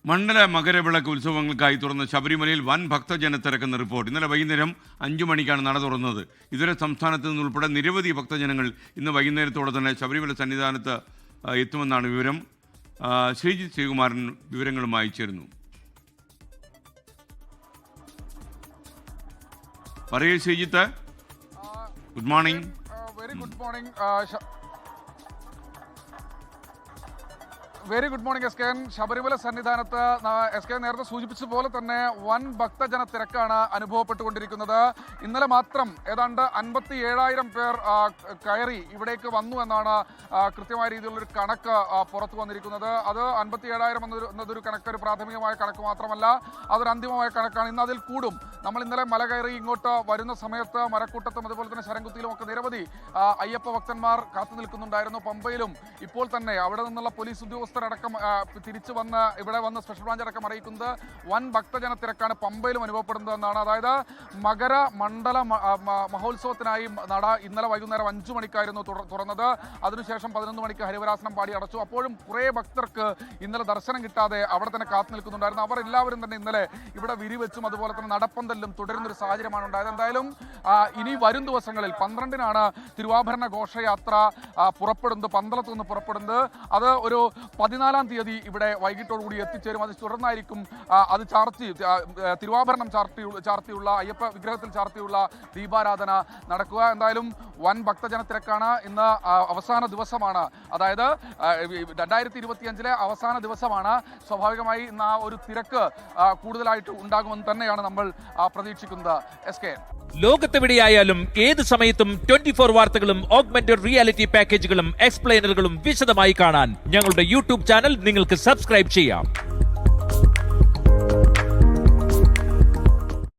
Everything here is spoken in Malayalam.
മണ്ഡല മകരവിളക്ക് ഉത്സവങ്ങൾക്കായി തുറന്ന ശബരിമലയിൽ വൻ ഭക്തജനത്തിരക്കെന്ന റിപ്പോർട്ട്. ഇന്നലെ വൈകുന്നേരം 5 മണിക്കാണ് നട തുറന്നത്. ഇതുവരെ സംസ്ഥാനത്ത് നിന്നുൾപ്പെടെ നിരവധി ഭക്തജനങ്ങൾ ഇന്ന് വൈകുന്നേരത്തോടെ തന്നെ ശബരിമല സന്നിധാനത്ത് എത്തുമെന്നാണ് വിവരം. ശ്രീജിത്ത് ശ്രീകുമാരൻ വിവരങ്ങളുമായി ചേരുന്നു. പറയൂ Sreejith. Good morning. Very good morning. Very good morning S K N. Sabarimala സന്നിധാനത്ത് എസ് കെ നേരത്തെ സൂചിപ്പിച്ചതുപോലെ തന്നെ വൻ ഭക്തജന തിരക്കാണ് അനുഭവപ്പെട്ടുകൊണ്ടിരിക്കുന്നത്. ഇന്നലെ മാത്രം ഏതാണ്ട് 57,000 പേർ കയറി ഇവിടേക്ക് വന്നു എന്നാണ് കൃത്യമായ രീതിയിലുള്ളൊരു കണക്ക് പുറത്തു വന്നിരിക്കുന്നത്. അത് 57,000 എന്നതൊരു കണക്ക്, ഒരു പ്രാഥമികമായ കണക്ക് മാത്രമല്ല, അതൊരു അന്തിമമായ കണക്കാണ്. ഇന്ന് അതിൽ കൂടും. നമ്മൾ ഇന്നലെ മല കയറി ഇങ്ങോട്ട് വരുന്ന സമയത്ത് മരക്കൂട്ടത്തും അതുപോലെ തന്നെ ശരംകുത്തിയിലും ഒക്കെ നിരവധി അയ്യപ്പ ഭക്തന്മാർ കാത്തു നിൽക്കുന്നുണ്ടായിരുന്നു. പമ്പയിലും ഇപ്പോൾ തന്നെ അവിടെ നിന്നുള്ള പോലീസ് ഉദ്യോഗസ്ഥരടക്കം തിരിച്ചു വന്ന് ഇവിടെ വന്ന് സ്പെഷ്യൽ ബ്രാഞ്ച് അടക്കം അറിയിക്കുന്നത് വൻ ഭക്തജന തിരക്കാണ് പമ്പയിലും അനുഭവപ്പെടുന്നതെന്നാണ്. അതായത് മകര മണ്ഡല മഹോത്സവത്തിനായി നട ഇന്നലെ വൈകുന്നേരം 5 മണിക്കായിരുന്നു തുറന്നത്. അതിനുശേഷം 11 മണിക്ക് ഹരിവരാസനം പാടി അടച്ചു. അപ്പോഴും കുറേ ഭക്തർക്ക് ഇന്നലെ ദർശനം കിട്ടാതെ അവിടെ തന്നെ കാത്തു നിൽക്കുന്നുണ്ടായിരുന്നു. അവർ എല്ലാവരും തന്നെ ഇന്നലെ ഇവിടെ വിരിവെച്ചും അതുപോലെ തന്നെ നടപ്പന്തലിലും തുടരുന്നൊരു സാഹചര്യമാണ് ഉണ്ടായത്. എന്തായാലും ഇനി വരും ദിവസങ്ങളിൽ 12-നാണ് തിരുവാഭരണ ഘോഷയാത്ര പുറപ്പെടുന്നത്, പന്തളത്ത് നിന്ന് പുറപ്പെടുന്നത്. അത് ഒരു 14-ാം തീയതി ഇവിടെ വൈകിട്ടോടുകൂടി എത്തിച്ചേരും. അത് തുടർന്നായിരിക്കും അത് തിരുവാഭരണം ചാർത്തിയുള്ള അയ്യപ്പ വിഗ്രഹത്തിൽ ചാർത്തിയുള്ള ദീപാരാധന നടക്കുക. എന്തായാലും വൻ ഭക്തജന തിരക്കാണ്. ഇന്ന് അവസാന ദിവസമാണ്, അതായത് 2025-ലെ അവസാന ദിവസമാണ്. സ്വാഭാവികമായി ഇന്ന് ആ ഒരു തിരക്ക് കൂടുതലായിട്ട് ഉണ്ടാകുമെന്ന് തന്നെയാണ് നമ്മൾ പ്രതീക്ഷിക്കുന്നത്. എസ് കെ, ലോകത്തെവിടെയായാലും ഏത് സമയത്തും 24 വാർത്തകളും ഓഗ്മെന്റഡ് റിയാലിറ്റി പാക്കേജുകളും എക്സ്പ്ലെയിനറുകളും വിശദമായി കാണാൻ ഞങ്ങളുടെ യൂട്യൂബ് ചാനൽ നിങ്ങൾക്ക് സബ്സ്ക്രൈബ് ചെയ്യാം.